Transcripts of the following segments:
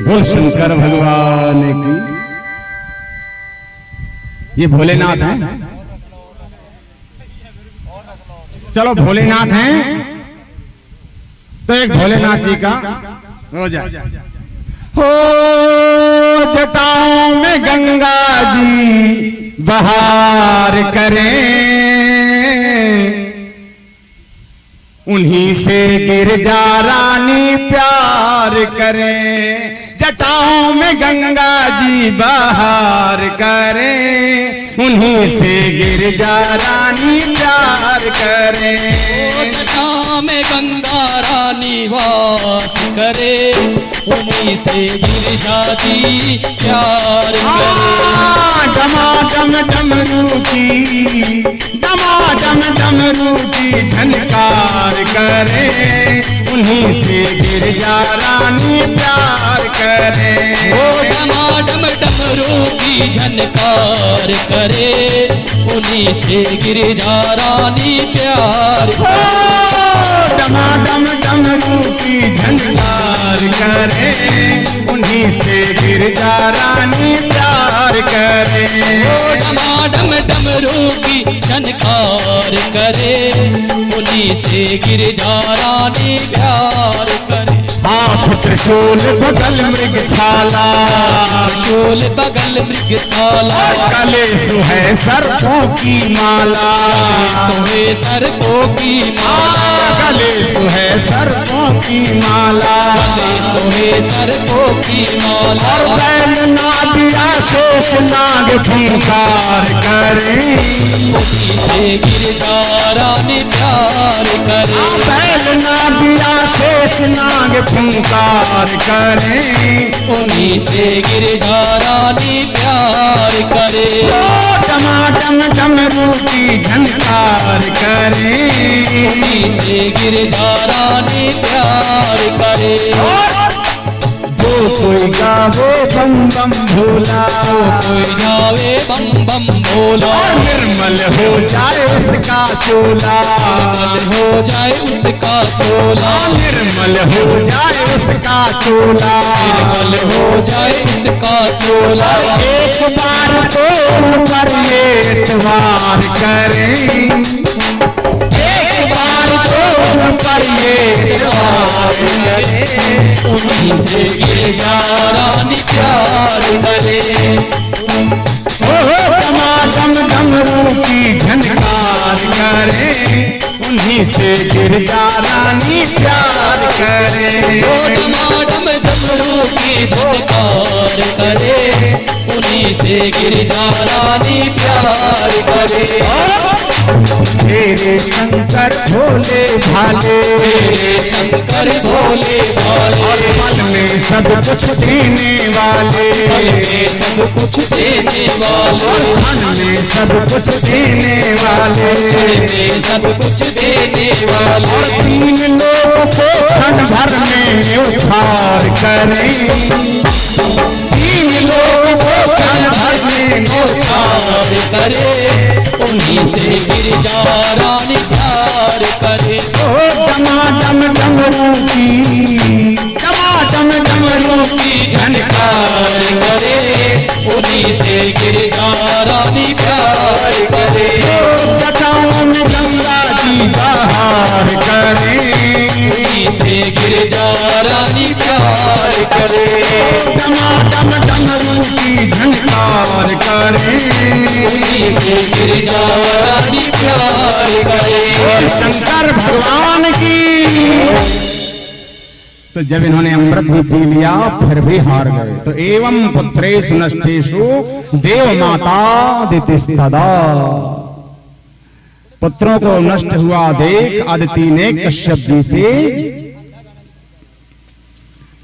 बोल शंकर भगवान की। ये भोलेनाथ हैं, चलो भोलेनाथ हैं तो एक भोलेनाथ जी का हो जाए। हो जटाओं में गंगा जी बहार करें, उन्हीं से गिरजा रानी प्यार करें। जटाओं में गंगा जी बहार करें, उन्हीं से गिरजा रानी प्यार करें। जटाओं में गंगा रानी वास करे, उन्हीं से गिरजा जी प्यार करे। डमाडम डमरू की, डमाडम डमरू की झनकार करे, उन्हीं से गिरजा रानी प्यार करे। ओ डमाडम डमरू की झनकार करे, उन्हीं से गिरजा रानी प्यार करे। डमाडम डमरू की झनकार करे, उन्हीं से गिरजा रानी प्यार करे। ओ डमाडम डमरू की झनकार करे, उन्हीं से गिरजा रानी प्यार करे। हाथ त्रिशूल बगल मृग छाला, त्रिशूल बगल मृग छाला। गले सुहे सर्पों की माला, सुहे सर्पों की माला। गले सुहे सर्पों की माला, गले सुहे सर्पों की माला। और बैल नादिया शेष नाग फुंकार करे, उन्हीं से गिरजा रानी प्यार करे। बैल नादिया शेष नाग फुंकार करे, उन्हीं से गिरजा रानी प्यार करे। टमाटम डमरू की झनकार करे, उन्हीं से गिरजा रानी प्यार करे। जो कोई गावे बम बम भोला, कोई जावे बम बम भोला। निर्मल हो जाए उसका चोला, निर्मल हो जाए उसका चोला। निर्मल हो जाए उसका चोला, निर्मल हो जाए उसका चोला। एक बार तो पर ये एतवार करें, एक बार तो पर ये एतवार करें, उन्हीं से गिरजा रानी प्यार करे। टमाटम डमरू की झनकार करे, उन्हीं से गिरजा रानी प्यार करे। टमाटम डमरू की झनकार करे, उन्हीं से गिरजा रानी प्यार करे। तेरे शंकर भोले भाले, तेरे शंकर भोले भाले। मन में सब कुछ देने वाले, मन में सब कुछ देने वाले। मन में सब कुछ देने वाले, मन में सब कुछ देने वाले। तीन लोगों को क्षण भर में उद्धार करें, तीन लोगों को क्षण भर में प्यार करे, उन्हीं से गिरजा रानी प्यार करे। टमाटम डमरू की, टमाटम डमरू की झनकार करे, उन्हीं से गिरजा रानी प्यार करे। जटाओं में गंगा जी बहार करे, उन्हीं से गिरजा रानी प्यार करे। टमाटम डमरू की झनकार करे, उन्हीं से गिरजा रानी प्यार करे। शंकर भगवान की। तो जब इन्होंने अमृत भी पी लिया फिर भी हार गए। तो एवं पुत्रेषु नष्टेषु देव माता दितिस्तदा। पुत्रों को नष्ट हुआ देख अदिति ने कश्यप जी से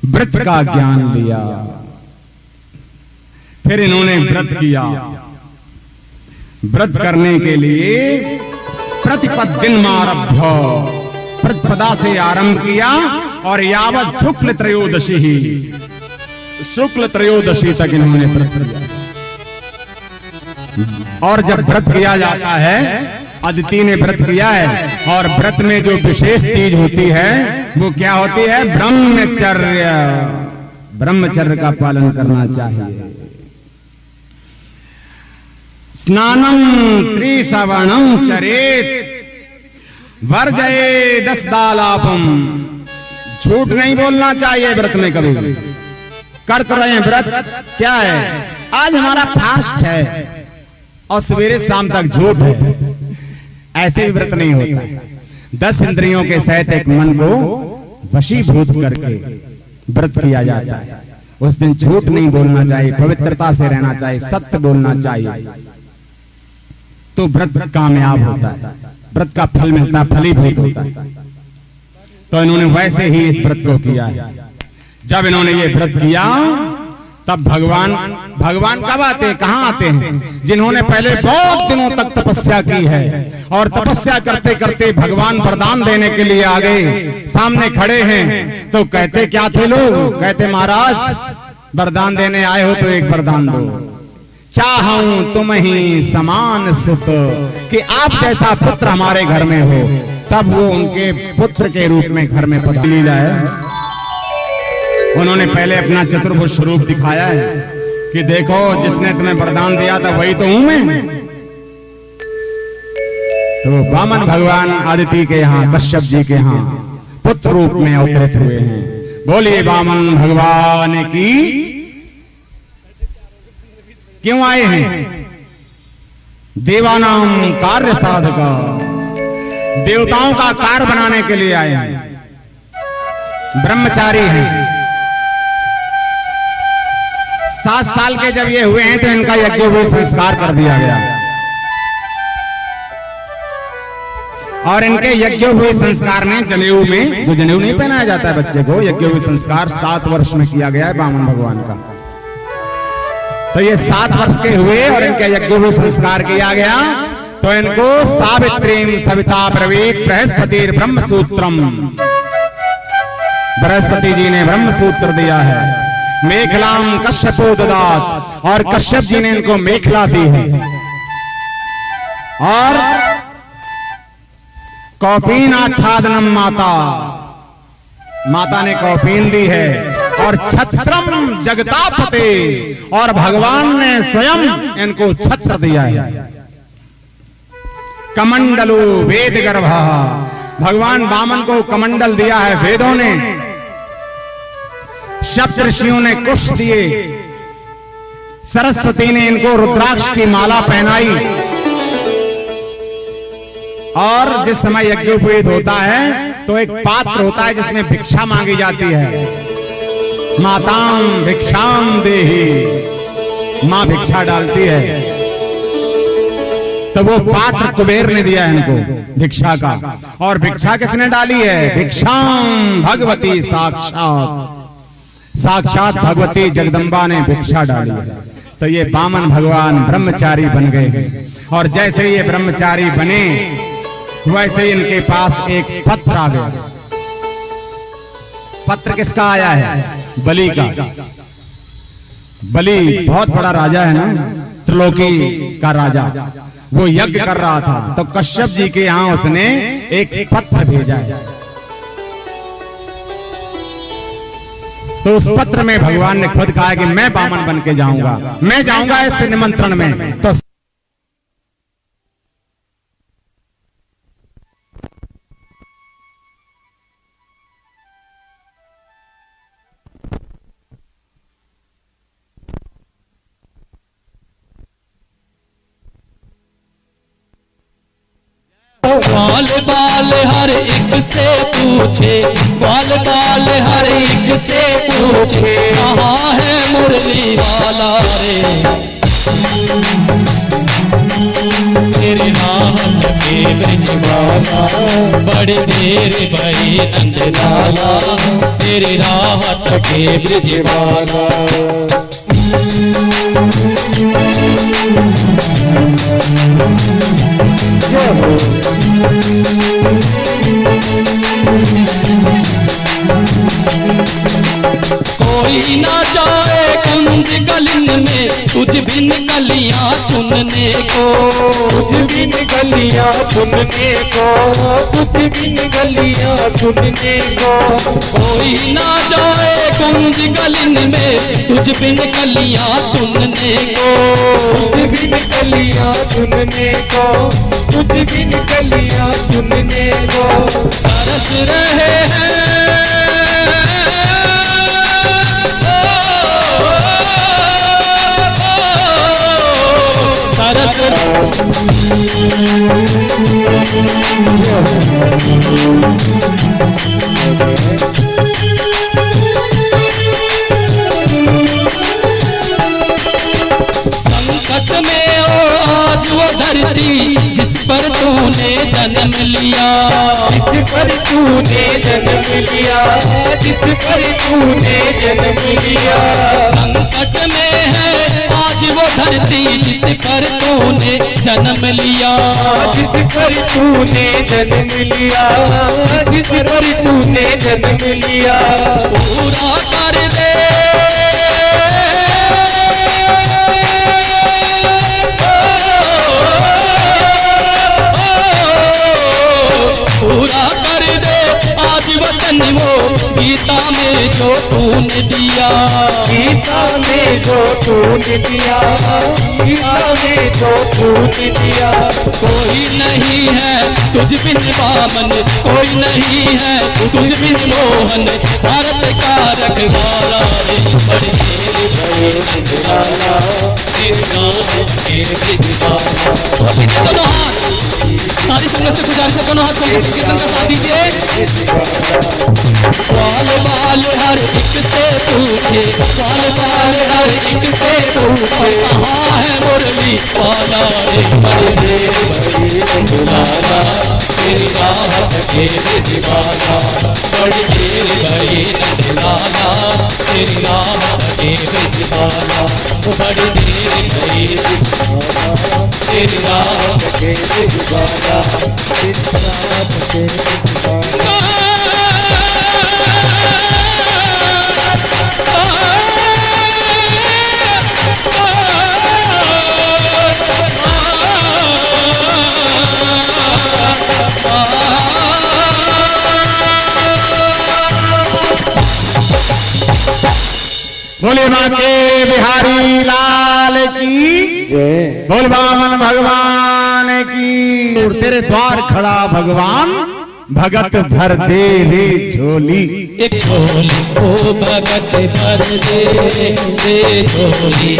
व्रत का ज्ञान लिया। फिर इन्होंने व्रत किया। व्रत करने के लिए प्रतिपद्दिनमारभ्य, प्रतिपदा से आरंभ किया और यावत शुक्ल त्रयोदशी तक इन्होंने व्रत किया। और जब व्रत किया जाता है, अदिति ने व्रत किया है, और व्रत में जो विशेष चीज होती है वो क्या होती है? ब्रह्मचर्य। ब्रह्मचर्य का पालन करना चाहिए। स्नानम त्रिश्रवणम चरेत वर्जये दशदालापम। झूठ नहीं बोलना चाहिए व्रत में कभी। कर तो रहे हैं व्रत, क्या है आज हमारा फास्ट है और सवेरे शाम तक झूठ है, ऐसे भी व्रत नहीं होता है। 10 इंद्रियों के सहित एक मन को वशीभूत करके व्रत किया जाता है। उस दिन झूठ नहीं बोलना चाहिए, पवित्रता से रहना चाहिए, सत्य बोलना चाहिए, तो व्रत कामयाब होता है, व्रत का फल मिलता है, फलीभूत होता है। तो इन्होंने वैसे ही इस व्रत को किया है। जब इन्होंने ये व्रत किया तब भगवान कब आते हैं, कहां आते हैं? जिन्होंने पहले बहुत दिनों तक तपस्या की है और तपस्या करते करते भगवान वरदान देने के लिए आ गए, सामने खड़े हैं। तो कहते क्या थे लोग? कहते महाराज वरदान देने आए हो तो एक वरदान दो। चाहूं तुम ही समान सुत, कि आप जैसा पुत्र हमारे घर में हो। तब वो उनके पुत्र के रूप में घर में लीला है। उन्होंने पहले अपना चतुर्भुज स्वरूप दिखाया है कि देखो जिसने तुम्हें वरदान दिया था वही तो हूं मैं। तो वामन भगवान आदित्य के यहाँ, कश्यप जी के यहाँ पुत्र रूप में अवतरित हुए हैं। बोलिए वामन भगवान की। क्यों आए हैं? देवानाम कार्य साधका, देवताओं का कार्य बनाने के लिए आए हैं। ब्रह्मचारी हैं। 7 साल के जब ये हुए हैं तो इनका यज्ञ हुए संस्कार कर दिया गया और इनके यज्ञ हुए संस्कार में जनेऊ में, जो जनेऊ नहीं पहनाया जाता है बच्चे को, यज्ञ हुए संस्कार 7 वर्ष में किया गया है वामन भगवान का। तो ये 7 वर्ष के हुए और इनके यज्ञ हुए संस्कार किया गया। तो इनको सावित्रीम सविता ब्रवीत बृहस्पतिर ब्रह्म सूत्रम, बृहस्पति जी ने ब्रह्म सूत्र दिया है। मेखलाम कश्यपो ददात, और कश्यप जी ने इनको मेखला दी है। और कौपीन आच्छादनम माता, माता ने कौपीन दी है। और छत्रम जगतापते, और भगवान ने स्वयं इनको छत्र दिया है। कमंडलो वेद गर्भा, भगवान वामन को कमंडल दिया है वेदों ने। सप्त ऋषियों ने कुश दिए। सरस्वती ने इनको रुद्राक्ष की माला पहनाई। और जिस समय यज्ञोपवीत होता है तो एक पात्र होता है जिसमें भिक्षा मांगी जाती है। माताम भिक्षाम देहि, मां भिक्षा डालती है। तो वो पात्र कुबेर ने दिया है इनको भिक्षा का। और भिक्षा किसने डाली है? भिक्षाम भगवती साक्षात, साक्षात भगवती जगदम्बा ने भिक्षा डाली है। तो ये वामन भगवान ब्रह्मचारी बन गए। और जैसे ये ब्रह्मचारी बने वैसे ही इनके पास एक पत्र आ गया। पत्र किसका आया है? बलि का। बलि बहुत बड़ा राजा है ना, त्रिलोकी का राजा। वो यज्ञ कर रहा था तो कश्यप जी के यहां उसने एक पत्र भेजा है। तो उस पत्र में भगवान ने खुद कहा कि मैं वामन बन के जाऊंगा, मैं जाऊंगा इस निमंत्रण में। तो बाल बाल हर एक से पूछे, बाल बाल हर एक से पूछे, कहाँ है मुरली वाला रे? तेरे राहत के ब्रज वाला, बड़े देर भई नंद लाला, तेरे राहत के ब्रज वाला। कोई ना जाए कुंद कुंज गलिन में तुझ बिन कलियां चुनने को, तुझ बिन गलियां चुनने को, तुझ बिन गलियां चुनने को। कोई ना जाए कुंज गलिन में तुझ बिन कलियां चुनने को, तुझ बिन गलियां चुनने को, तुझ बिन गलियां चुनने को। तरस रहे हैं तरस संकट में और आज वो धरती जिस पर तूने जन्म लिया, जिस पर तूने जन्म लिया, जिस पर तूने जन्म लिया। संकट में है आज वो धरती जिस पर तूने जन्म लिया, जिस पर तूने जन्म लिया, जिस पर तूने जन्म लिया। पूरा कर दे पूरा कर दे आज वचन वो गीता में जो तूने दिया, गीता में जो तूने दिया, गीता में जो तूने दिया। कोई नहीं है तुझ बिन वामन, कोई नहीं है तुझ बिन मोहन, भारत का रखवाला रे बड़े तेरे भये निराला, तेरे नाम तेरे दीवाना। दोनों हाथ सारी संगत से गुजारिश है, दोनों हाथ खोल के कीर्तन का साथ दीजिए। बाल बाल हर एक से पूछे, बाल बाल हर एक से पूछे, कहाँ है मुरली वाला रे बड़े तेरे भये निराला, तेरी राहत तेरे दीवाना, बड़े तेरे भये निराला, तेरी राहत तेरे दीवाना, बड़े तेरे भये निराला, तेरी राहत तेरे दीवाना, तेरी राहत तेरे दीवाना। बोले बाके बिहारी लाल की जय, बोल वामन भगवान की। तेरे द्वार खड़ा भगवान, भगत भर दे रे झोली। एक झोली ओ भगत भर दे झोली,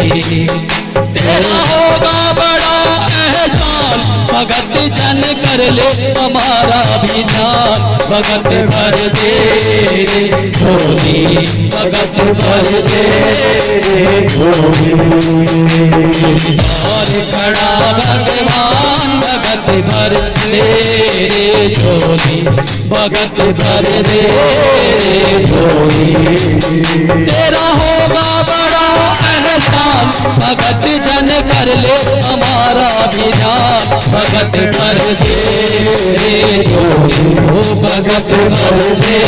तेरा होगा बड़ा एहसान, भगत जन कर ले हमारा भी ध्यान, भगत भर दे झोली, भगत भर दे झोली। और खड़ा भगवान भगत भर दे झोली, भगत भर दे झोली। तेरा होगा बड़ा एहसान, भगत जन कर ले हमारा भी ध्यान, भगत भर दे झोली, ओ भगत भर दे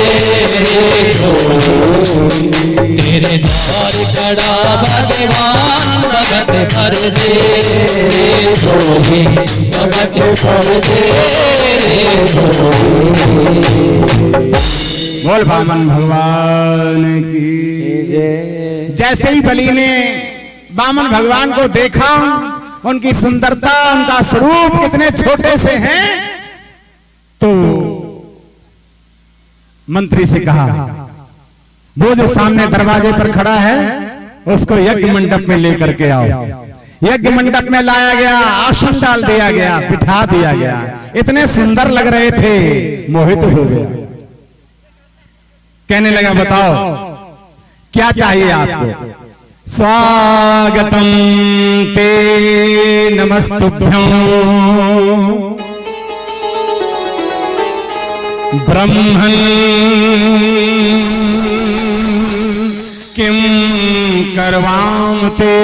झोली। तेरे द्वार खड़ा भगवान भगत भर दे झोली, भगत भर दे झोली। बोल वामन भगवान की जय। जैसे ही बलि ने वामन भगवान को देखा, उनकी सुंदरता, उनका स्वरूप कितने छोटे से हैं, तो मंत्री से कहा वो जो सामने दरवाजे पर खड़ा है उसको यज्ञ मंडप में लेकर के आओ। यज्ञ मंडप में लाया गया, आसन डाल दिया गया, बिठा दिया गया। इतने सुंदर लग रहे थे, मोहित हो गया। कहने लगा बताओ क्या चाहिए आपको? स्वागतम ते नमस्तुभ्यं ब्रह्मन् किम करवाम ते।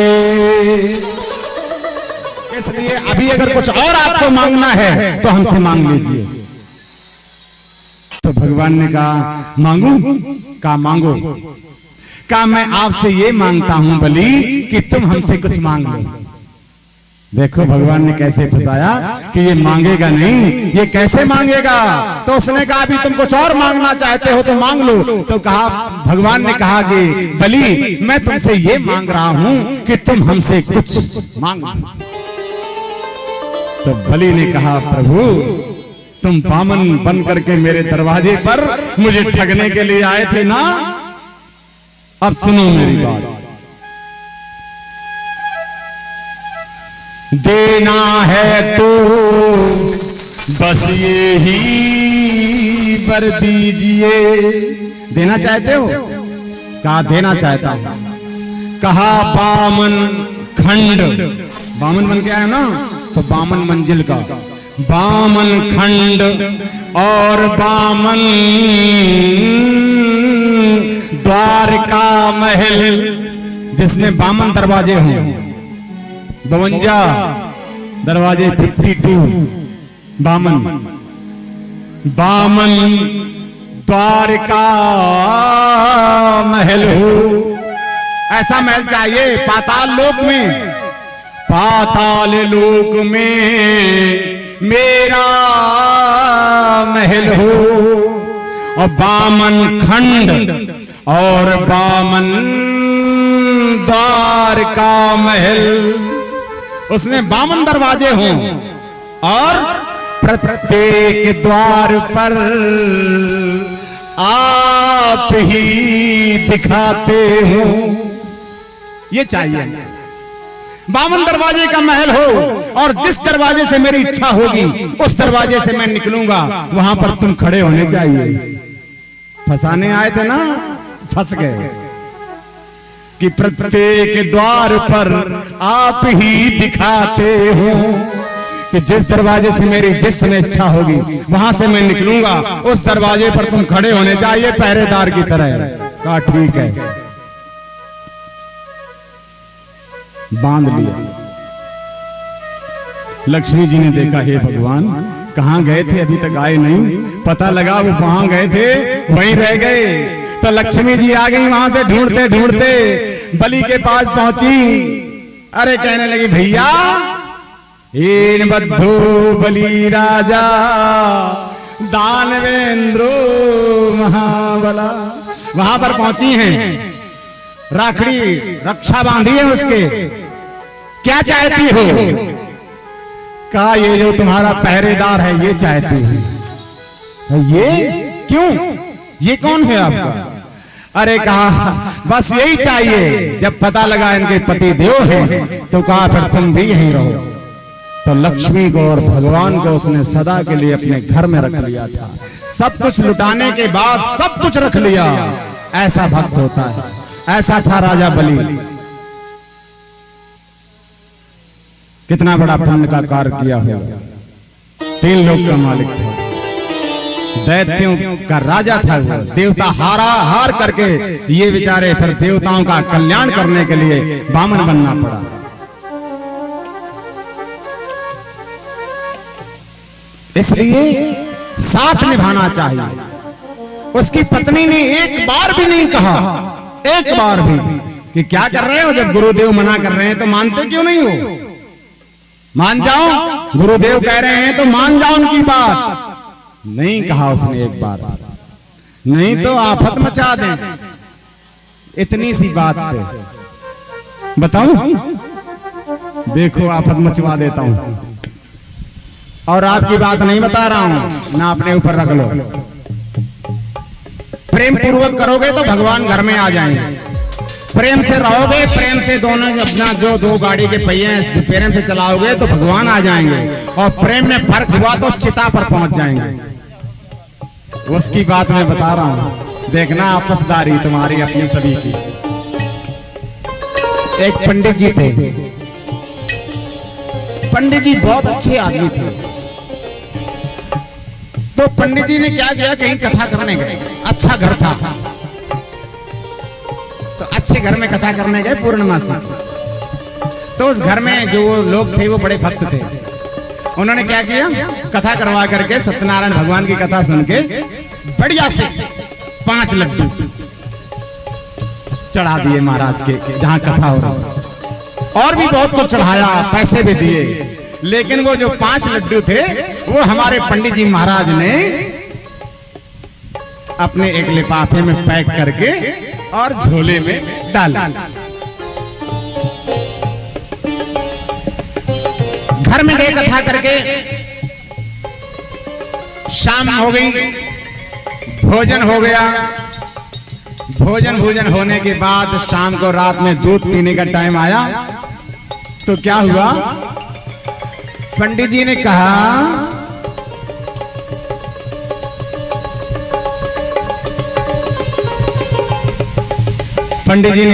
इसलिए अभी अगर कुछ और आपको मांगना है तो हमसे मांग लीजिए। तो भगवान ने कहा मांगू? कहा मांगो। का मैं आपसे ये मांगता हूं बलि कि तुम हमसे कुछ मांग लो। देखो भगवान ने कैसे फंसाया कि ये मांगेगा नहीं, ये कैसे मांगेगा। तो उसने कहा अभी तुम कुछ और मांगना चाहते हो तो मांग लो। तो कहा, भगवान ने कहा कि बलि मैं तुमसे ये मांग रहा हूं कि तुम हमसे कुछ मांग लो। तो बलि ने कहा, प्रभु तुम बामन बन करके मेरे दरवाजे पर मुझे ठगने के लिए आए थे ना, अब सुनो मेरी बात। देना है तो बस ये ही वर दीजिए। देना चाहते हो? कहा देना चाहता हूं। कहा बामन खंड, बामन बन के आया ना, तो बामन मंजिल का बामन खंड और बामन द्वार का महल, जिसमें बामन दरवाजे हों, 52 दरवाजे, 52 बामन, बामन द्वार का महल हो। ऐसा महल चाहिए पाताल लोक में, पाताल लोक में मेरा महल हो। और बामन खंड और बामन द्वार का महल, उसमें बामन दरवाजे हों और प्रत्येक द्वार पर आप ही दिखाते हो। ये चाहिए, बामन दरवाजे का महल हो और जिस दरवाजे से मेरी इच्छा होगी उस दरवाजे से मैं निकलूंगा, वहां पर तुम खड़े होने चाहिए। फंसाने आए थे ना, फंस गए कि प्रत्येक द्वार पर आप ही दिखाते हो कि जिस दरवाजे से मेरी जिस समय इच्छा होगी वहां से मैं निकलूंगा, उस दरवाजे पर तुम खड़े होने चाहिए पहरेदार की तरह। कहा ठीक है, बांध लिया। लक्ष्मी जी ने देखा, हे भगवान कहां गए थे, अभी तक आए नहीं। पता लगा वो वहां गए थे, वहीं रह गए। तो लक्ष्मी जी आ गई वहां से ढूंढते ढूंढते, बलि के पास पहुंची। अरे कहने लगी, भैया इन बद्धो बलि राजा दानवेंद्रो महाबला। वहां पर पहुंची हैं, राखड़ी रक्षा बांधी है उसके। क्या चाहती हो? कहा ये जो तुम्हारा पहरेदार है ये चाहती है। ये क्यों? ये कौन है आपका? अरे कहा बस यही चाहिए। जब पता लगा इनके पति देव हैं तो कहा फिर तुम भी यहीं रहो। तो लक्ष्मी को और भगवान को उसने सदा के लिए अपने घर में रख लिया था। सब कुछ लुटाने के बाद सब कुछ रख लिया। ऐसा भक्त होता है, ऐसा था राजा बलि। कितना बड़ा पुण्य का कार्य किया हो। 3 लोक का मालिक था, दैत्यों का राजा था वो। देवता हार करके ये बेचारे फिर देवताओं का कल्याण करने के लिए बामन बनना पड़ा। इसलिए साथ निभाना चाहिए। उसकी पत्नी ने एक बार भी नहीं कहा, एक बार भी, कि क्या कर रहे हो। जब गुरुदेव मना कर रहे हैं तो मानते क्यों नहीं हो? मान जाओ, गुरुदेव कह रहे हैं तो मान जाओ उनकी बात। नहीं कहा उसने एक बार, नहीं तो आफत मचा दें। इतनी सी बात पे बताऊं, देखो आफत मचवा देता हूं। और आपकी बात नहीं बता रहा हूं ना, अपने ऊपर रख लो। प्रेम पूर्वक करोगे तो भगवान घर में आ जाएंगे। प्रेम से रहोगे, प्रेम से दोनों अपना जो 2 गाड़ी के पहिए प्रेम से चलाओगे तो भगवान आ जाएंगे। और प्रेम में फर्क हुआ तो चिता पर पहुंच जाएंगे। उसकी बात मैं बता रहा हूं, देखना आपसदारी तुम्हारी अपनी सभी की। एक पंडित जी थे, पंडित जी बहुत अच्छे आदमी थे। तो पंडित जी ने क्या किया, कहीं कथा करने गए। अच्छा घर था तो अच्छे घर में कथा करने गए पूर्णमासी। तो उस घर में जो लोग थे वो बड़े भक्त थे। उन्होंने क्या किया, कथा करवा करके सत्यनारायण भगवान की कथा सुन के बढ़िया से 5 लड्डू चढ़ा दिए महाराज के जहां कथा हो रही थी। और भी बहुत कुछ चढ़ाया, पैसे भी दिए, लेकिन वो जो 5 लड्डू थे वो हमारे पंडित जी महाराज ने अपने एक लिफाफे में पैक करके और झोले में डाला। घर में गए कथा करके, शाम हो गई, भोजन हो गया। भोजन होने के बाद शाम को रात में दूध पीने का टाइम आया तो क्या हुआ, पंडित जी ने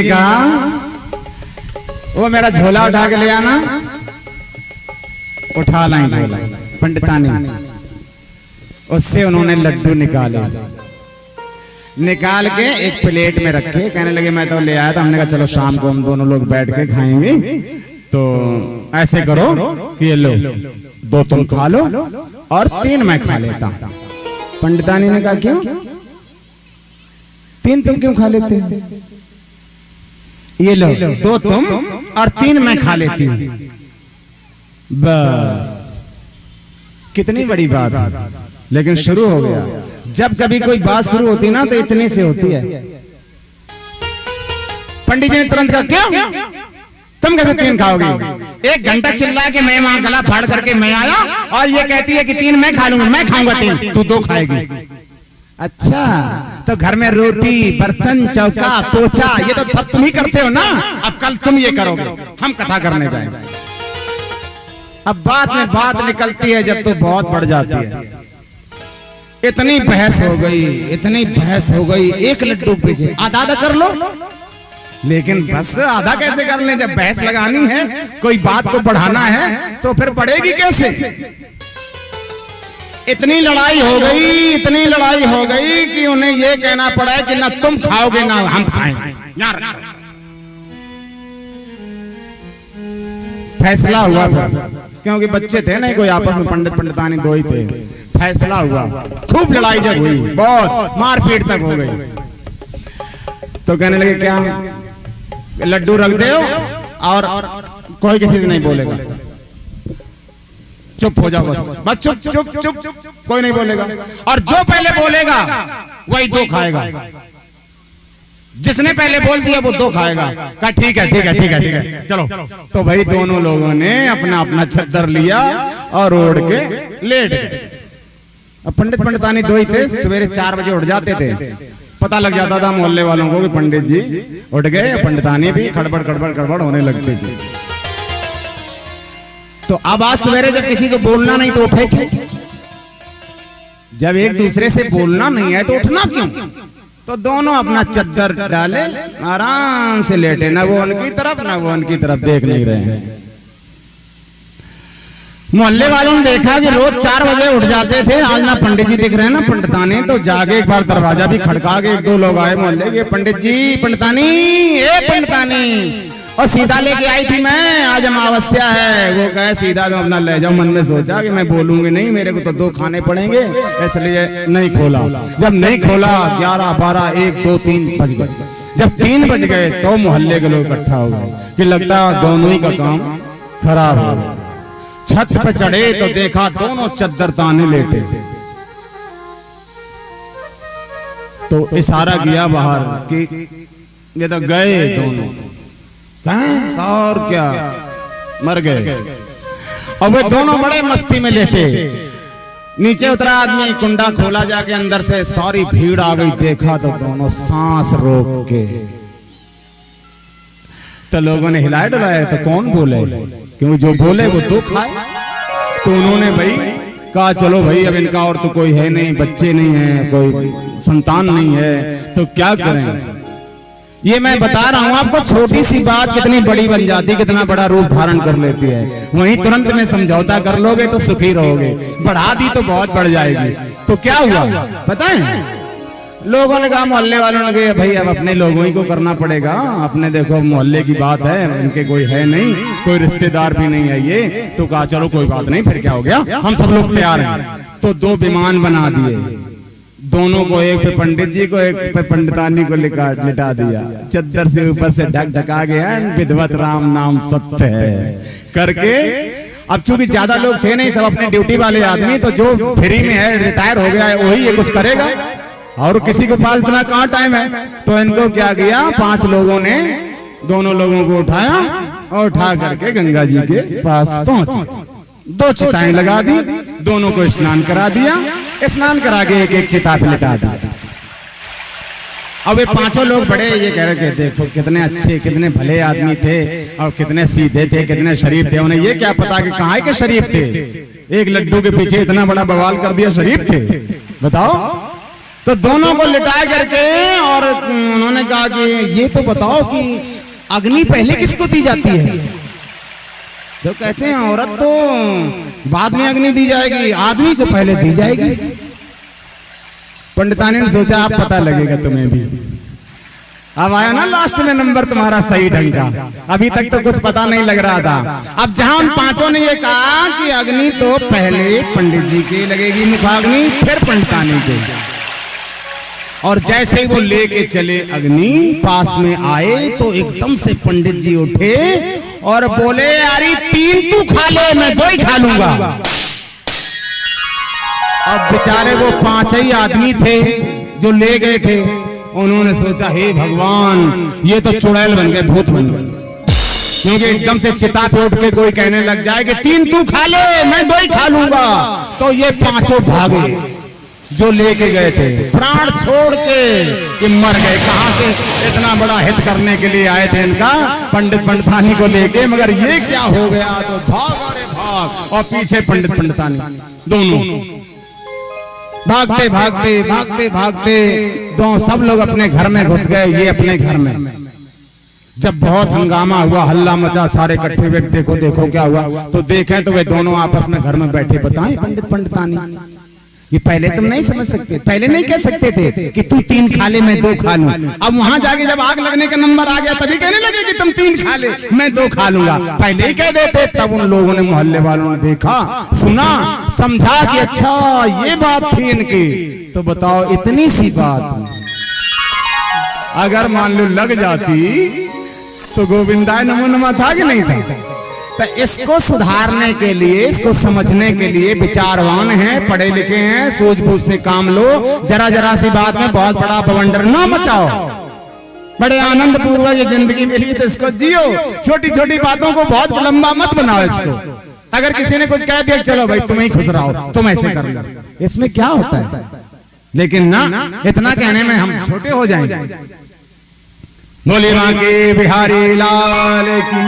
कहा वो मेरा झोला उठा के ले आना। उठा लाई झोला, पंडितानी उससे उन्होंने लड्डू निकाल के एक प्लेट में रखे। कहने लगे मैं तो ले आया था। हमने कहा चलो शाम को हम दोनों लोग बैठ के खाएंगे, तो ऐसे करो कि ये लो 2 तुम खा लो और 3 मैं खा लेता हूं। पंडितानी ने कहा क्यों, 3 तुम क्यों खा लेते, ये लो 2 तुम और 3 मैं खा लेती हूं। बस कितनी बड़ी बात है, लेकिन शुरू हो गया। जब कभी कोई बात शुरू होती ना तो इतने से होती है। पंडित जी ने तुरंत कहा क्यों, तुम कैसे 3 खाओगे? 1 घंटा चिल्ला के मैं वहां गला फाड़ करके मैं आया और ये कहती है कि 3 मैं खा लूंगा, मैं खाऊंगा 3, तू 2 खाएगी। अच्छा, तो घर में रोटी, बर्तन, चौका, पोछा ये तो सब तुम ही करते हो ना, अब कल तुम ये करोगे, हम कथा करने जाएंगे। अब बाद में बात निकलती है जब तो बहुत बढ़ जाती है। इतनी बहस हो गई, 1 लड्डू पीछे आधा कर लो, लेकिन बस आधा कैसे कर लें? जब बहस लगानी है, कोई बात को बढ़ाना है तो फिर बढ़ेगी कैसे? इतनी लड़ाई हो गई कि उन्हें यह कहना पड़ा कि ना तुम खाओगे ना हम खाएंगे। यार फैसला हुआ था, क्योंकि बच्चे थे नहीं, कोई आपस में पंडितानी 2 ही थे। फैसला हुआ, खूब लड़ाई जब हुई, बहुत मारपीट तक हो गई। तो कहने लगे क्या लड्डू रख दो और कोई किसी से नहीं बोलेगा, चुप हो जाओ, बस चुप, कोई नहीं बोलेगा, और जो पहले बोलेगा वही 2 खाएगा। जिसने पहले बोल दिया वो 2 खाएगा। कहा ठीक है चलो। तो भाई दोनों लोगों ने अपना चद्दर लिया और ओढ़ के लेट गए। अब पंडितानी 2 ही थे, सवेरे 4 बजे उठ जाते थे। पता लग जाता था मोहल्ले वालों को कि पंडित जी उठ गए, पंडितानी भी खड़बड़ होने लगती थी। तो अब आज सवेरे जब किसी को बोलना नहीं तो उठे क्यों? जब एक दूसरे से बोलना नहीं है तो उठना क्यों? तो दोनों अपना चद्दर डाले, आराम से लेटे, ना वो उनकी तरफ देख नहीं रहे हैं। मोहल्ले वालों ने देखा कि रोज 4 बजे उठ जाते थे, आज ना पंडित जी दिख रहे हैं ना पंडितानी, तो जाके एक बार दरवाजा भी खड़का के 1-2 लोग आए मोहल्ले के, पंडित जी, पंडितानी और सीधा लेके आई थी मैं, आज अमावस्या है। वो कहे सीधा तो अपना ले जाओ। मन में सोचा कि मैं बोलूंगी नहीं, मेरे को तो 2 खाने पड़ेंगे, इसलिए नहीं खोला। जब नहीं खोला 11, 12, 1, 2, 3 बज गए। जब 3 बज गए तो मोहल्ले के लोग इकट्ठा हो गए कि लगता है दोनों ही का काम खराब हो गया। छत पे चढ़े तो देखा दोनों चद्दर ताने लेटे। तो इशारा किया बाहर कि ये तो गए दोनों, और क्या मर गए। और वे दोनों बड़े मस्ती में लेटे। नीचे उतरा आदमी, कुंडा खोला, जाके अंदर से सारी भीड़ आ गई। देखा तो दोनों सांस रोक के। तो लोगों ने हिलाए डुलाए तो कौन बोले, क्योंकि जो बोले वो 2 खाए। तो उन्होंने भाई कहा चलो भाई अब इनका और तो कोई है नहीं, बच्चे नहीं है, कोई संतान नहीं है, तो क्या करें। ये मैं बता रहा हूं आपको, छोटी सी बात कितनी बड़ी बन जाती, कितना बड़ा रूप धारण कर लेती है। वहीं तुरंत में समझौता कर लोगे तो सुखी रहोगे, बढ़ा दी तो बहुत बढ़ जाएगी। तो क्या हुआ पता है, लोगों ने कहा, मोहल्ले वालों ने कहा भाई अब अपने लोगों ही को करना पड़ेगा, अपने देखो मोहल्ले की बात है, इनके कोई है नहीं, कोई रिश्तेदार भी नहीं है ये। तो कहा चलो कोई बात नहीं, फिर क्या हो गया, हम सब लोग तैयार हैं। तो 2 विमान बना दिए, दोनों को, एक पे पंडित जी को, एक पे पंडितानी को लिटा दिया। चद्दर से ऊपर से ढका गया, विधवत राम नाम सत्य है करके। अब चूंकि ज्यादा लोग थे नहीं, सब अपने ड्यूटी वाले आदमी, तो जो फ्री में है, रिटायर हो गया है, वही ये कुछ करेगा, और किसी के पास इतना कहाँ टाइम है। तो इनको क्या किया, 5 लोगों ने दोनों लोगों को उठाया और उठा करके गंगा जी के पास पहुंचे। 2 चिताएं लगा दी, दोनों को स्नान करा दिया, स्नान करा के एक एक चिता पे लिटा दिया। अब ये 5 लोग बड़े ये कह रहे थे, देखो कितने अच्छे, कितने भले आदमी थे, और कितने सीधे थे, कितने शरीफ थे। उन्हें ये क्या पता कि कहाँ के शरीफ थे, एक लड्डू के पीछे इतना बड़ा बवाल कर दिया, शरीफ थे बताओ। तो दोनों को लिटा करके और उन्होंने कहा कि ये तो बताओ कि अग्नि पहले किसको दी जाती है। तो कहते हैं औरत तो बाद में अग्नि दी जाएगी, आदमी को पहले दी जाएगी। पंडितानी ने सोचा अब पता लगेगा तुम्हें भी। अब आया ना लास्ट में नंबर तुम्हारा सही ढंग का, अभी तक तो कुछ पता नहीं लग रहा था। अब जहां हम 5 ने ये कहा कि अग्नि तो पहले पंडित जी की लगेगी मुखाग्नि, फिर पंडितानी के, और जैसे ही वो लेके चले अग्नि पास में आए तो एकदम से पंडित जी उठे और बोले, अरे 3 तू खा ले, मैं 2 ही खा लूंगा। अब बेचारे वो 5 ही आदमी थे जो ले गए थे, उन्होंने सोचा हे भगवान, ये तो चुड़ैल बन गए, भूत बन गए, क्योंकि एकदम से चिता पे उठ के कोई कहने लग जाए कि 3 तू खा ले, मैं 2 ही खा लूंगा। तो ये 5 भागे जो लेके गए थे, प्राण छोड़ के कि मर गए। कहां से इतना बड़ा हित करने के लिए आए थे इनका, पंडित पंडितानी को लेके, मगर ये क्या हो गया। तो भाग, अरे भाग, और पीछे पंडित पंडितानी दोनों भागते भागते भागते भागते दो सब लोग अपने घर में घुस गए, ये अपने घर में। जब बहुत हंगामा हुआ, हल्ला मचा, सारे इकट्ठे हुए, देखो देखो क्या हुआ। तो देखें तो वे दोनों आपस में घर में बैठे, बताएं पंडित पंडितानी, ये पहले तुम नहीं समझ सकते, पहले नहीं कह सकते थे कि तू 3 खा ले मैं 2 खा लूं। अब वहां जाके जब आग लगने का नंबर आ गया तभी कहने लगे कि तुम 3 खा ले मैं 2 खा लूंगा। पहले ही कह देते, तब उन लोगों ने, मोहल्ले वालों ने देखा, सुना, समझा कि अच्छा ये बात थी इनकी। तो बताओ इतनी सी बात अगर मान लो लग जाती तो गोविंदाय नमो नमः था कि नहीं था। तो इसको सुधारने के लिए, इसको समझने के लिए विचारवान हैं, पढ़े लिखे हैं, सूझबूझ से काम लो। जरा जरा सी बात में बहुत बड़ा बवंडर ना मचाओ, बड़े आनंद पूर्वक ये जिंदगी मिली तो इसको जियो। छोटी छोटी बातों को बहुत लंबा मत बनाओ इसको। अगर किसी ने कुछ कह दिया, चलो भाई तुम ही खुश रहो, तुम ऐसे कर लो, इसमें क्या होता है। लेकिन ना, इतना कहने में हम छोटे हो जाएंगे। बोले बांके बिहारी लाल की,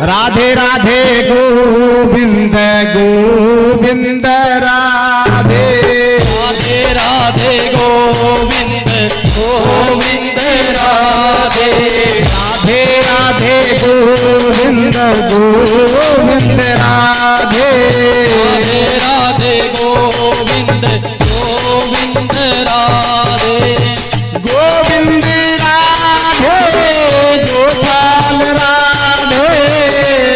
राधे राधे गोविंद गोविंद राधे, राधे राधे गोविंद गोविंद राधे, राधे राधे गोविंद गोविंद राधे, राधे राधे गोविंद गोविंद राधे, गोविंद राधे गोपाल राधे,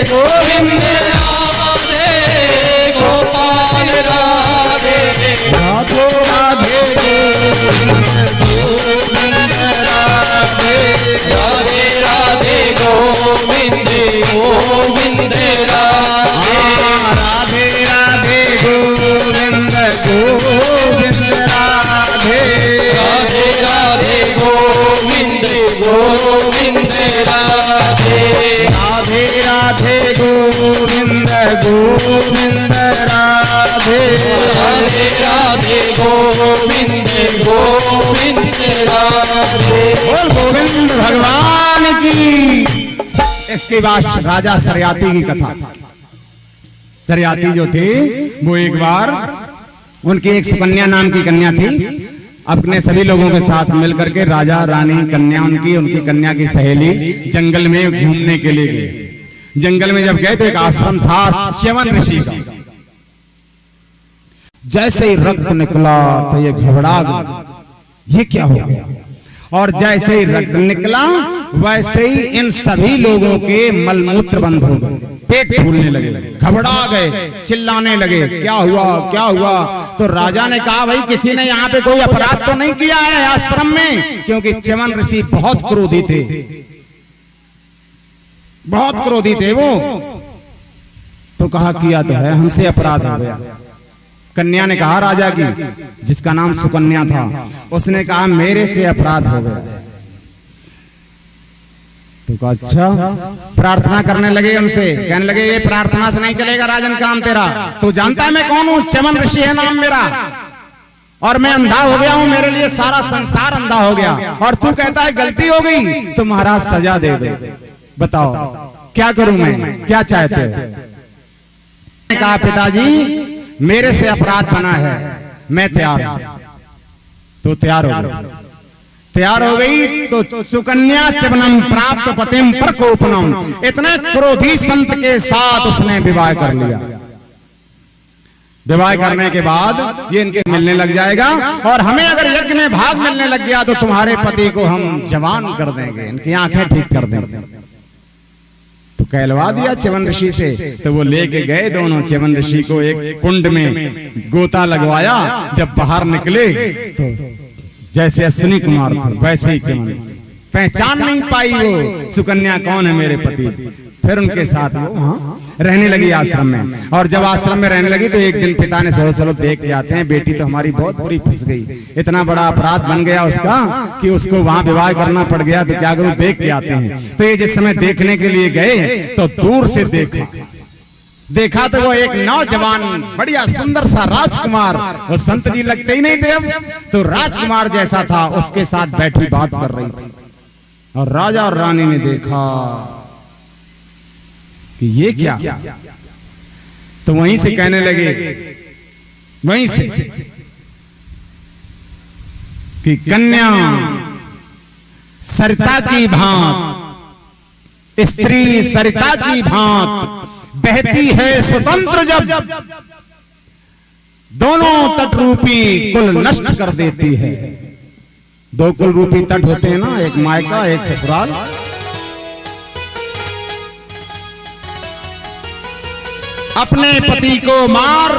गोविंद राधे गोपाल राधे, राधो राधे गोविंद राधे, राधे राधे गोविंद गोविंद राधे, राधे राधे गोविंद गोविंद राधे, राधे राधे गोविंद गोविंद राधे, राधे राधे गोविंद गोविंद राधे, राधे राधे गोविंद गोविंद राधे। बोल गोविंद भगवान की। इसके बाद राजा सरयाती की कथा। सरयाती जो थे वो एक बार, उनकी एक सुकन्या नाम की कन्या थी, अपने सभी लोगों के साथ मिलकर के राजा रानी कन्या उनकी कन्या की सहेली जंगल में घूमने के लिए गए। जंगल में जब गए तो एक आश्रम था च्यवन ऋषि का। जैसे ही रक्त निकला तो ये घबरा गए, ये क्या हो गया। और जैसे ही रक्त निकला वैसे ही इन सभी लोगों के मलमूत्र बंद हो गए, पेट फूलने लगे, घबरा गए, चिल्लाने लगे, क्या हुआ क्या हुआ। तो राजा ने कहा भाई किसी ने यहाँ पे कोई अपराध तो नहीं किया है आश्रम में, क्योंकि च्यवन ऋषि बहुत क्रोधी थे, बहुत क्रोधी थे वो। तो कहा किया तो है, हमसे अपराध हो गया। कन्या ने कहा राजा की, जिसका नाम सुकन्या था, उसने कहा मेरे से अपराध हो गया। तो कहा अच्छा, प्रार्थना करने लगे हमसे, कहने लगे ये प्रार्थना से नहीं चलेगा राजन काम तेरा, तू जानता है मैं कौन हूं, च्यवन ऋषि है नाम मेरा, और मैं अंधा हो गया हूं, मेरे लिए सारा संसार अंधा हो गया, और तू कहता है गलती हो गई तो महाराज सजा दे दो, बताओ क्या करूं मैं, क्या चाहते हो। कहा पिताजी मेरे से अपराध बना है, मैं तैयार हूं। तो तैयार हो गई, तैयार हो गई। तो सुकन्या च्यवनम प्राप्त पतिम प्रकोपनम, इतने क्रोधी संत के साथ उसने विवाह कर लिया। विवाह करने के बाद ये इनके मिलने लग जाएगा, और हमें अगर यज्ञ में भाग मिलने लग गया तो तुम्हारे पति को हम जवान कर देंगे, इनकी आंखें ठीक कर देंगे। तो कहलवा दिया च्यवन ऋषि से। तो वो लेके गए दोनों च्यवन ऋषि को, एक कुंड में गोता लगवाया। जब बाहर निकले तो जैसे अश्विनी कुमार थे वैसे ही च्यवन, पहचान नहीं पाई वो सुकन्या कौन है मेरे पति। फिर उनके साथ वो वहां रहने लगी आश्रम में। और जब आश्रम में रहने लगी तो एक दिन पिता ने सोचा चलो देख के आते हैं, बेटी तो हमारी बहुत बुरी फंस गई, इतना बड़ा अपराध बन गया उसका कि उसको वहां विवाह करना पड़ गया, तो क्या करूं, देख के आते हैं। तो ये जिस समय देखने के लिए गए तो दूर से देखा तो वो एक नौजवान बढ़िया सुंदर सा राजकुमार, वो संत जी लगते ही नहीं थे अब, तो राजकुमार जैसा था, उसके साथ बैठी बात कर रही थी। और राजा और रानी ने देखा कि ये क्या, तो वहीं से कहने लगे, वहीं से कि कन्या सरिता की भांत, स्त्री सरिता की भांत बहती है स्वतंत्र, जब दोनों तट रूपी कुल नष्ट कर देती है। दो कुल रूपी तट होते हैं ना, एक मायका एक ससुराल। अपने पति को मार,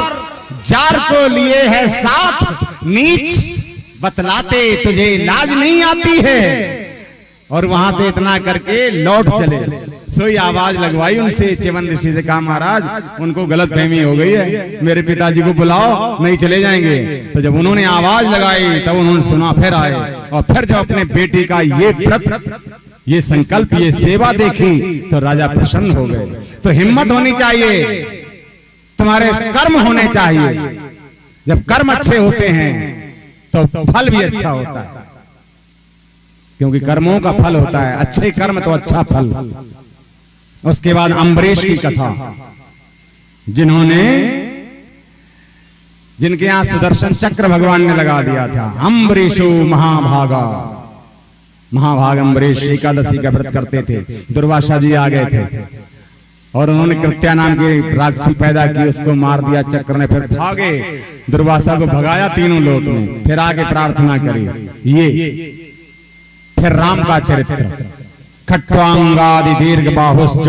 जार को लिए है साथ, नीच बतलाते तुझे लाज नहीं आती है। और वहां से इतना करके लौट चले। सोई आवाज लगवाई उनसे, च्यवन ऋषि से कहा महाराज उनको गलत फहमी हो गई है, मेरे पिताजी को बुलाओ, नहीं चले जाएंगे। तो जब उन्होंने आवाज लगाई तब उन्होंने सुना, फिर आए। और फिर जब अपने बेटी का ये व्रत, ये संकल्प, ये सेवा देखी तो राजा प्रसन्न हो गए। तो हिम्मत होनी चाहिए, तुम्हारे कर्म होने चाहिए। जब कर्म अच्छे होते हैं तो फल भी अच्छा होता है, क्योंकि कर्मों का फल होता है, अच्छे कर्म तो अच्छा फल। उसके बाद अम्बरीश की कथा, जिनके यहां सुदर्शन चक्र भगवान ने लगा दिया था। अम्बरीशो महाभागा, महाभाग अम्बरीश एकादशी का व्रत करते थे। दुर्वासा जी आ गए थे और उन्होंने कृत्या नाम की राक्षसी पैदा की, उसको मार दिया चक्र ने। फिर भागे, दुर्वासा को भगाया तीनों लोक में, फिर आगे प्रार्थना करी। ये फिर राम का चरित्र, खट्वांगादि दीर्घ बाहुश्च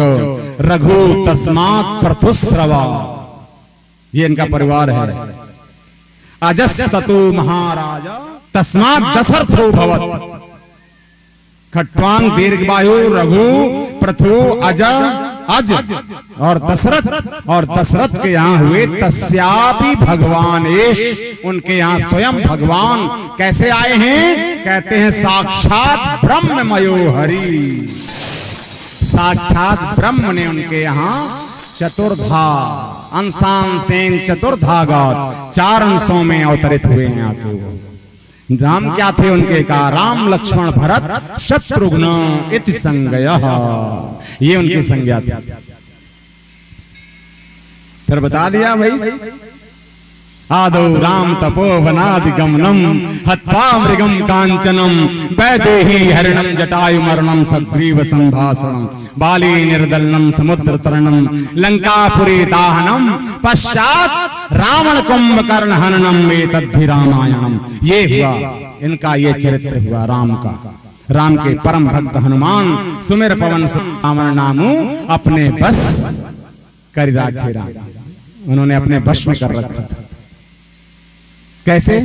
रघु तस्मात् प्रथुस्रवा, ये इनका परिवार है। अजस्सतु महाराज तस्मात् दशरथो भवत्, खट्वांग दीर्घ बाहु रघु प्रथु अज और दशरथ, और दशरथ के यहाँ हुए तस्यापि भगवान एष, उनके यहाँ स्वयं भगवान कैसे आए हैं, कहते हैं साक्षात ब्रह्ममयो हरि, साक्षात ब्रह्म ने उनके यहाँ चतुर्धा अंशान सेन चतुर्धा गात, 4 अंशों में अवतरित हुए हैं आके। नाम क्या थे उनके का, राम लक्ष्मण भरत शत्रुघ्न इति संज्ञा, ये उनकी संज्ञा थी। फिर बता दिया भाई, आदौ राम तपोवनादि गमनम हत्वा मृगम कांचनम वैदेही हरिणम जटायुमर्णम सग्रीव संभाषणम बाली निर्दलनम समुद्र तरणम लंकापुरी दाहनम पश्चात रावण कुंभकर्ण हननम एतद्धि रामायणम। ये हुआ इनका, ये चरित्र हुआ राम का। राम के परम भक्त हनुमान सुमेर पवन सावन नामू अपने बस कर राखे राम। उन्होंने अपने वश में कर रखा था। कैसे?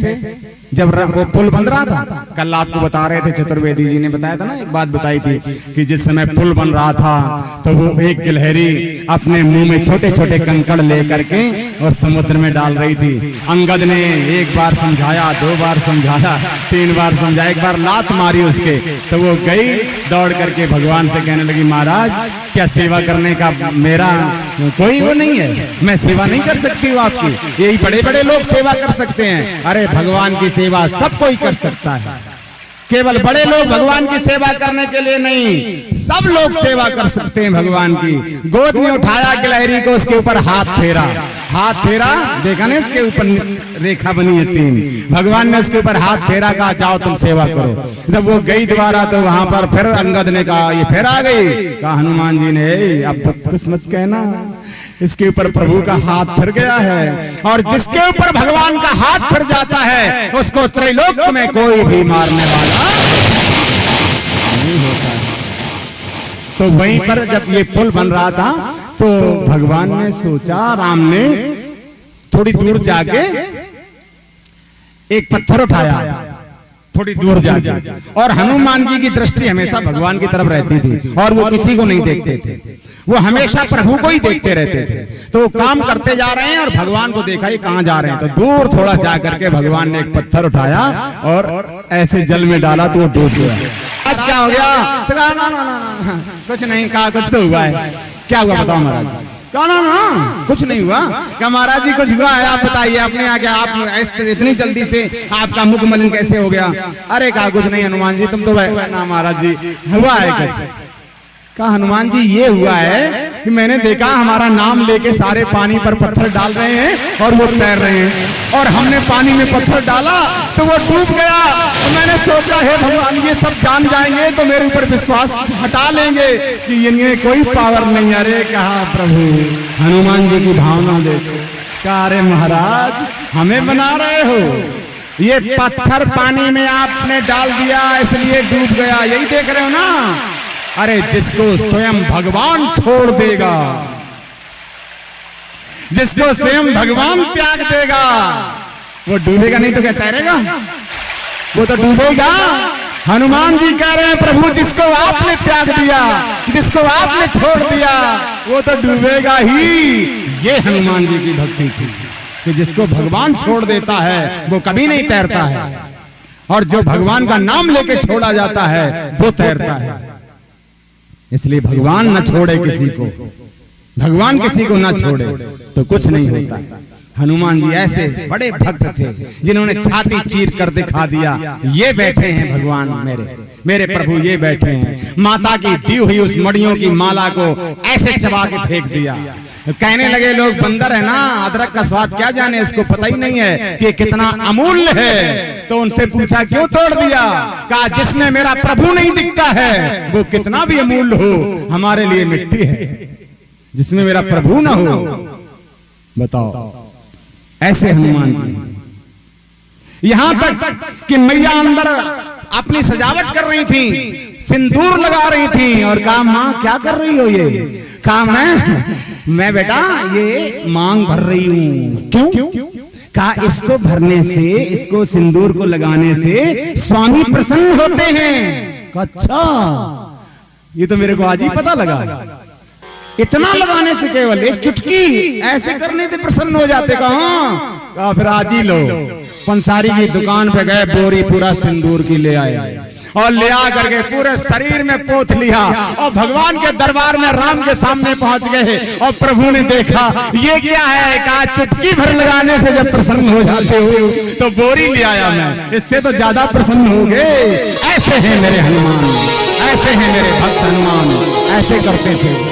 जब वो पुल बन रहा था, कल आपको बता रहे थे, चतुर्वेदी जी ने बताया था ना, एक बात बताई थी कि जिस समय पुल बन रहा था तो वो एक गिलहरी अपने मुंह में छोटे छोटे कंकड़ लेकर के और समुद्र में डाल रही थी। अंगद ने एक बार समझाया, 2 बार समझाया, 3 बार समझाया, एक बार लात मारी उसके, तो वो गई दौड़ करके भगवान से कहने लगी, महाराज क्या सेवा करने का मेरा कोई वो नहीं है, मैं सेवा नहीं कर सकती हूँ आपकी, यही बड़े बड़े लोग सेवा कर सकते हैं। अरे भगवान की सेवा सब कोई कर सकता है, केवल बड़े लोग भगवान की सेवा करने के लिए नहीं, सब लोग सेवा कर सकते हैं भगवान की। गोद में उठाया गिलहरी को, उसके ऊपर हाथ फेरा, देखा ना इसके ऊपर रेखा बनी है 3, भगवान ने उसके ऊपर हाथ फेरा, कहा जाओ तुम सेवा करो। जब वो गई दोबारा तो वहां पर फिर अंगद ने कहा ये फिर आ गई, कहा हनुमान जी ने अब कुछ मत कहना, इसके ऊपर प्रभु का हाथ फिर गया है, और जिसके ऊपर भगवान का हाथ फिर जाता है उसको त्रैलोक में कोई भी मारने वाला नहीं होता है। तो वहीं पर जब ये पुल बन रहा था तो भगवान ने सोचा, राम ने थोड़ी दूर जाके एक पत्थर उठाया, थोड़ी दूर जाके, और हनुमान जी की दृष्टि हमेशा भगवान की तरफ रहती थी और वो किसी को नहीं देखते थे, वो हमेशा प्रभु को ही देखते रहते थे। तो वो काम करते जा रहे हैं और भगवान को देखा ये कहां जा रहे हैं, तो दूर थोड़ा जा करके भगवान ने एक पत्थर उठाया और ऐसे जल में डाला तो वो डूब गया। आज क्या हो गया? तो कहा ना कुछ नहीं, कहा कुछ तो हुआ है। क्या हुआ बताओ महाराज? कहा ना कुछ नहीं हुआ। क्या महाराज जी कुछ हुआ है? आप बताइए, अपने आगे आप इतनी जल्दी से आपका मुख मलिन कैसे हो गया? अरे कहा कुछ नहीं हनुमान जी, तुम तो ना महाराज जी हुआ है कुछ। कहा हनुमान जी ये हुआ है कि मैंने देखा हमारा नाम लेके सारे पानी पर पत्थर डाल रहे हैं और वो तैर रहे हैं, और हमने पानी में पत्थर डाला तो वो डूब गया। तो मैंने सोचा है भगवान ये सब जान जाएंगे तो मेरे ऊपर विश्वास हटा लेंगे कि इनमें कोई पावर नहीं। अरे कहा प्रभु हनुमान जी की भावना देखो। कहा अरे महाराज हमें बना रहे हो, ये पत्थर पानी में आपने डाल दिया इसलिए डूब गया, यही देख रहे हो ना। अरे जिसको स्वयं भगवान छोड़ देगा, जिसको स्वयं भगवान त्याग देगा वो डूबेगा नहीं तो क्या तैरेगा? वो तो डूबेगा। हनुमान जी कह रहे हैं प्रभु जिसको आपने त्याग दिया, जिसको आपने छोड़ दिया वो तो डूबेगा ही। ये हनुमान जी की भक्ति थी कि जिसको भगवान छोड़ देता है वो कभी नहीं तैरता है, और जो भगवान का नाम लेके छोड़ा जाता है वो तैरता है। इसलिए भगवान न छोड़े किसी को, भगवान किसी को न छोड़े तो कुछ नहीं होता। हनुमान जी ऐसे बड़े भक्त थे जिन्होंने छाती चीर कर दिखा दिया, ये बैठे हैं भगवान मेरे प्रभु, ये बैठे हैं। माता की दी हुई उस मड़ियों की माला को ऐसे चबा के फेंक दिया। कहने लगे लोग बंदर है ना, अदरक का स्वाद क्या जाने, इसको पता ही नहीं है कि कितना अमूल्य है। तो उनसे पूछा क्यों तोड़ दिया? कहा जिसमें मेरा प्रभु नहीं दिखता है वो कितना भी अमूल्य हो हमारे लिए मिट्टी है, जिसमें मेरा प्रभु ना हो। बताओ ऐसे हनुमान जी। यहां तक कि मैया अंदर अपनी सजावट कर रही थी, सिंदूर लगा रही थी, और कहा मां क्या कर रही हो? ये कहा मैं बेटा ये मांग भर रही हूं। क्यों? कहा इसको भरने से, इसको सिंदूर को लगाने से स्वामी प्रसन्न होते हैं। अच्छा ये तो मेरे को आज ही पता लगा। इतना लगाने से, केवल एक चुटकी ऐसे करने से प्रसन्न हो जाते। कहा फिर आज ही लो। पंसारी की दुकान पे गए, बोरी पूरा सिंदूर की ले आए और ले आ करके पूरे शरीर में पोत लिया और भगवान के दरबार में राम के सामने पहुंच गए। और प्रभु ने देखा ये क्या है? कहा चुटकी भर लगाने से जब प्रसन्न हो जाते हो तो बोरी ले आया मैं, इससे तो ज्यादा प्रसन्न हो गए। ऐसे हैं मेरे हनुमान, ऐसे हैं मेरे भक्त हनुमान, ऐसे करते थे।